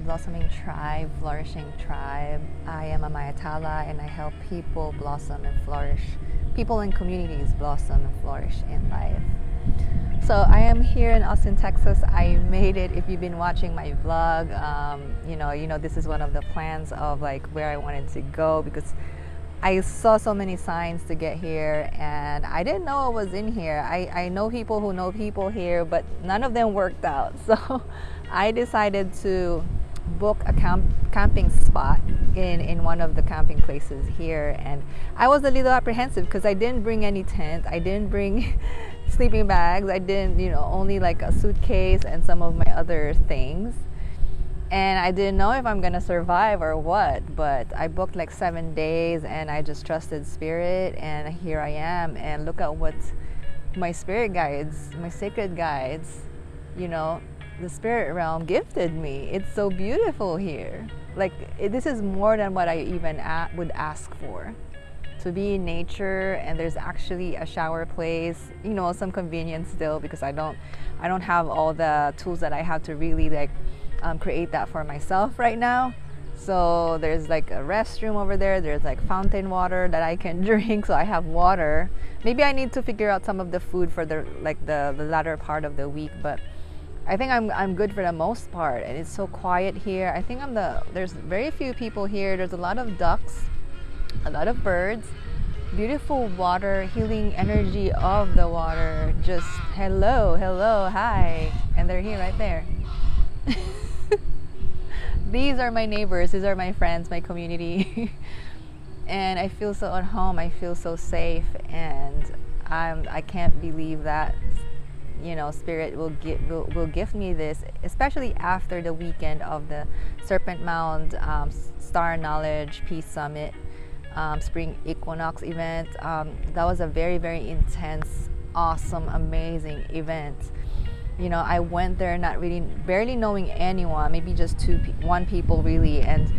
Blossoming Tribe, Flourishing Tribe. I am Amaya Tala, and I help people blossom and flourish. People and communities blossom and flourish in life. So I am here in Austin, Texas. I made it. If you've been watching my vlog, you know this is one of the plans of like where I wanted to go, because I saw so many signs to get here, and I didn't know it was in here. I know people who know people here, but none of them worked out. So I decided to book a camping spot in one of the camping places here, and I was a little apprehensive because I didn't bring any tent. I didn't bring sleeping bags. I didn't, only like a suitcase and some of my other things. And I didn't know if I'm gonna survive or what, but I booked like 7 days, and I just trusted spirit, and here I am. And look at what my spirit guides, my sacred guides, the spirit realm gifted me. It's so beautiful here. Like this is more than what I even would ask for. To be in nature, and there's actually a shower place, some convenience still, because I don't have all the tools that I have to really create that for myself right now. So there's like a restroom over there. There's like fountain water that I can drink, so I have water. Maybe I need to figure out some of the food for the latter part of the week, but I think I'm good for the most part. And it's so quiet here. I think there's very few people here. There's a lot of ducks, a lot of birds, beautiful water, healing energy of the water. Just hello, hi, and they're here right there. These are my neighbors. These are my friends, my community. And I feel so at home. I feel so safe, and I can't believe that spirit will gift me this, especially after the weekend of the Serpent Mound Star Knowledge Peace Summit, Spring Equinox event. That was a very, very intense, awesome, amazing event. I went there barely knowing anyone, maybe just one people really, and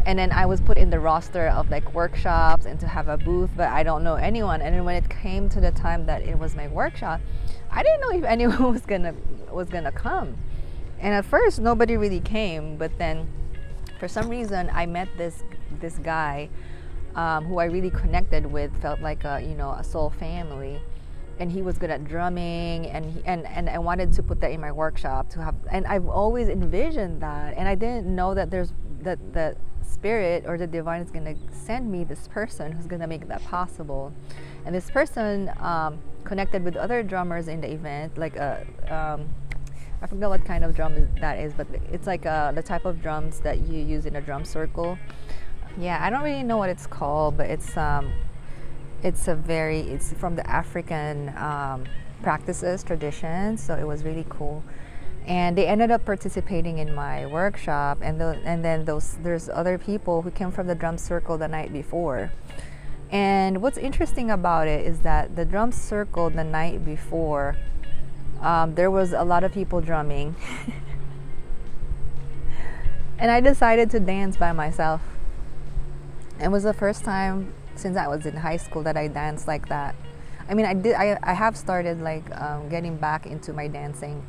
then I was put in the roster of like workshops and to have a booth, but I don't know anyone. And then when it came to the time that it was my workshop, I didn't know if anyone was gonna come. And at first nobody really came, but then for some reason I met this guy who I really connected with, felt like a soul family. And he was good at drumming, and I wanted to put that in my workshop to have, and I've always envisioned that, and I didn't know that the spirit or the divine is gonna send me this person who's gonna make that possible. And this person connected with other drummers in the event, like I forgot what kind of drum that is, but it's like the type of drums that you use in a drum circle. Yeah, I don't really know what it's called, but it's from the African practices, traditions, so it was really cool. And they ended up participating in my workshop, and then there's other people who came from the drum circle the night before. And what's interesting about it is that the drum circle the night before, there was a lot of people drumming. And I decided to dance by myself. It was the first time since I was in high school that I danced like that. I mean, I have started getting back into my dancing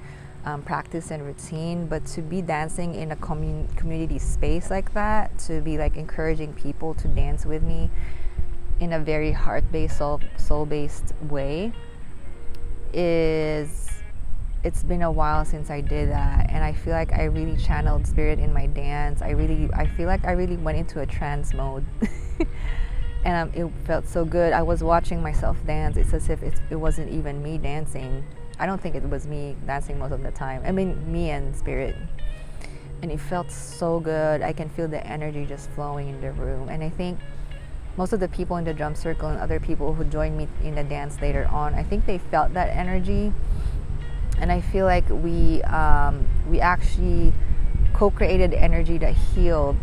practice and routine, but to be dancing in a community space like that, to be encouraging people to dance with me, in a very heart-based, soul-based way is, it's been a while since I did that, and I feel like I really channeled spirit in my dance. I feel like I really went into a trance mode. And it felt so good. I was watching myself dance. It's as if it wasn't even me dancing. I don't think it was me dancing most of the time. I mean, me and spirit. And it felt so good. I can feel the energy just flowing in the room. And I think most of the people in the drum circle and other people who joined me in the dance later on, I think they felt that energy. And I feel like we actually co-created energy that healed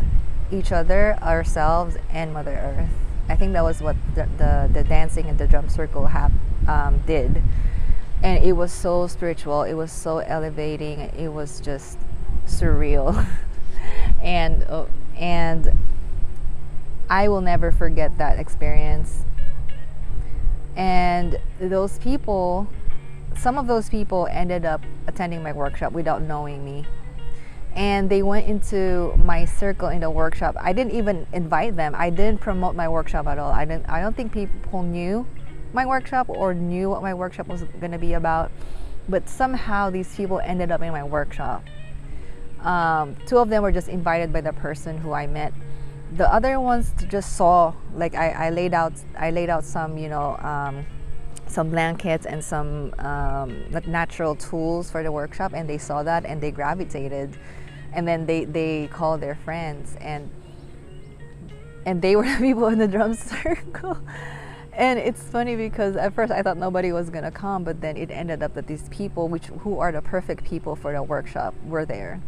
each other, ourselves, and Mother Earth. I think that was what the dancing and the drum circle did. And it was so spiritual. It was so elevating. It was just surreal. and I will never forget that experience. And those people, some of those people ended up attending my workshop without knowing me. And they went into my circle in the workshop. I didn't even invite them. I didn't promote my workshop at all. I don't think people knew my workshop or knew what my workshop was going to be about. But somehow these people ended up in my workshop. 2 of them were just invited by the person who I met. The other ones just saw, like I laid out some, some blankets and some natural tools for the workshop, and they saw that and they gravitated. And then they called their friends, and they were the people in the drum circle. And it's funny because at first I thought nobody was gonna come, but then it ended up that these people, who are the perfect people for the workshop, were there.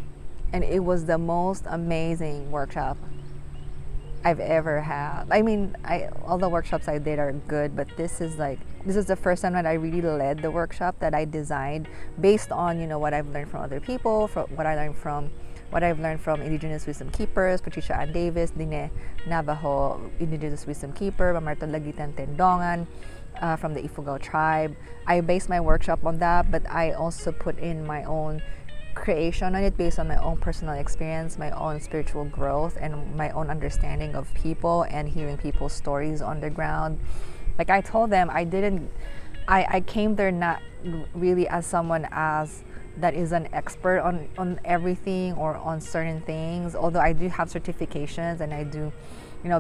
And it was the most amazing workshop I've ever had. I mean, all the workshops I did are good, but this is the first time that I really led the workshop, that I designed based on what I've learned from other people, from what I've learned from Indigenous wisdom keepers, Patricia and Davis, Dine Navajo Indigenous wisdom keeper, Mamerto Lagitan Tindongan, from the Ifugao tribe. I based my workshop on that, but I also put in my own creation on it based on my own personal experience, my own spiritual growth, and my own understanding of people and hearing people's stories on the ground. Like I told them, I came there not really as someone that is an expert on everything or on certain things, although I do have certifications and I do,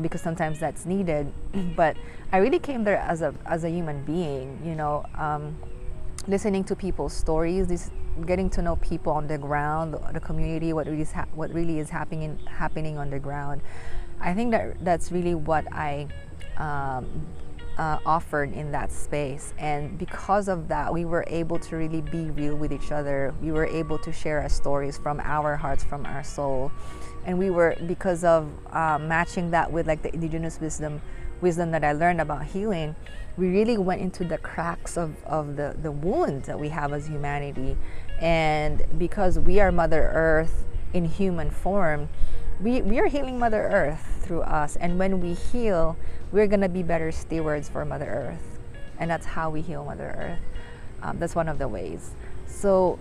because sometimes that's needed. But I really came there as a human being, listening to people's stories, getting to know people on the ground, the community, what really is happening on the ground. I think that's really what I offered in that space. And because of that, we were able to really be real with each other. We were able to share our stories from our hearts, from our soul. And we were, because of matching that with like the Indigenous wisdom that I learned about healing, we really went into the cracks of the wounds that we have as humanity. And because we are Mother Earth in human form, we are healing Mother Earth through us. And when we heal, we're going to be better stewards for Mother Earth. And that's how we heal Mother Earth. That's one of the ways. So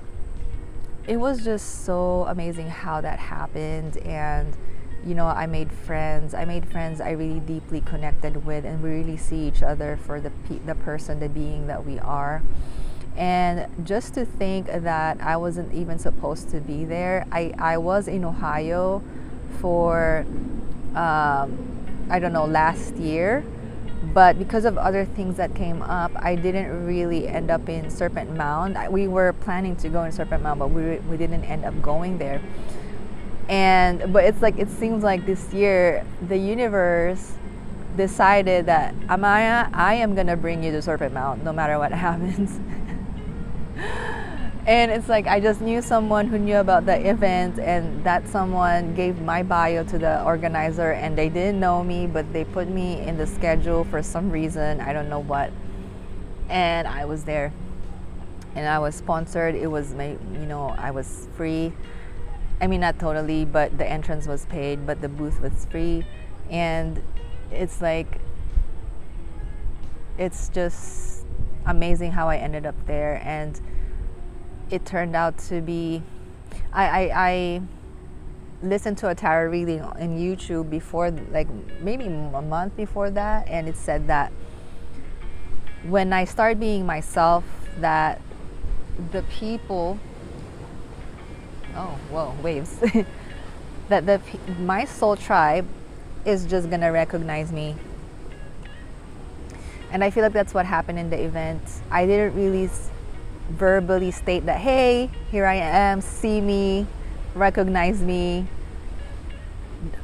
it was just so amazing how that happened. And I made friends I really deeply connected with, and we really see each other for the person, the being that we are. And just to think that I wasn't even supposed to be there. I was in Ohio for last year, but because of other things that came up, I didn't really end up in Serpent Mound. We were planning to go in Serpent Mound, but we didn't end up going there. But it seems like this year the universe decided that, Amaya, I am gonna bring you to Serpent Mound no matter what happens. And it's like I just knew someone who knew about the event, and that someone gave my bio to the organizer, and they didn't know me, but they put me in the schedule for some reason, I don't know what. And I was there, and I was sponsored. It was I was free. I mean, not totally, but the entrance was paid, but the booth was free. And it's just amazing how I ended up there. And it turned out to be, I listened to a tarot reading on YouTube before, like maybe a month before that, and it said that when I start being myself, that the people, oh whoa, waves, that my soul tribe is just gonna recognize me. And I feel like that's what happened in the event. I didn't really verbally state that, hey, here I am, see me, recognize me.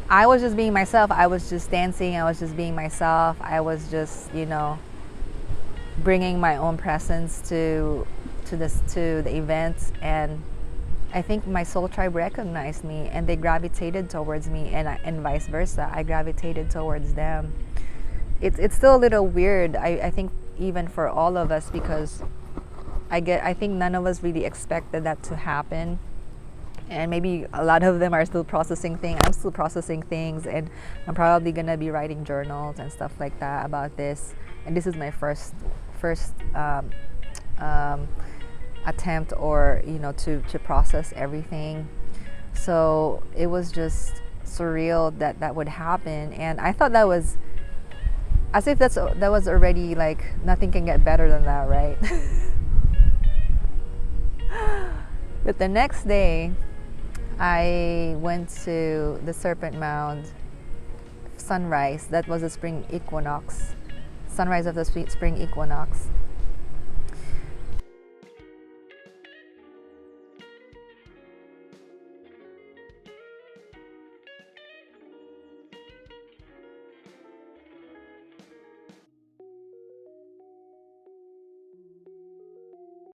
I was just being myself. I was just dancing. I was just being myself. I was just, bringing my own presence to the event. And I think my soul tribe recognized me, and they gravitated towards me, and vice versa. I gravitated towards them. It's still a little weird, I think, even for all of us, because I think none of us really expected that to happen. And maybe a lot of them are still processing things. I'm still processing things, and I'm probably gonna be writing journals and stuff like that about this. And this is my first attempt, or to process everything. So it was just surreal that would happen, and I thought that was as if that was already, like, nothing can get better than that, right? But the next day, I went to the Serpent Mound sunrise. That was the Spring Equinox, sunrise of the Spring Equinox.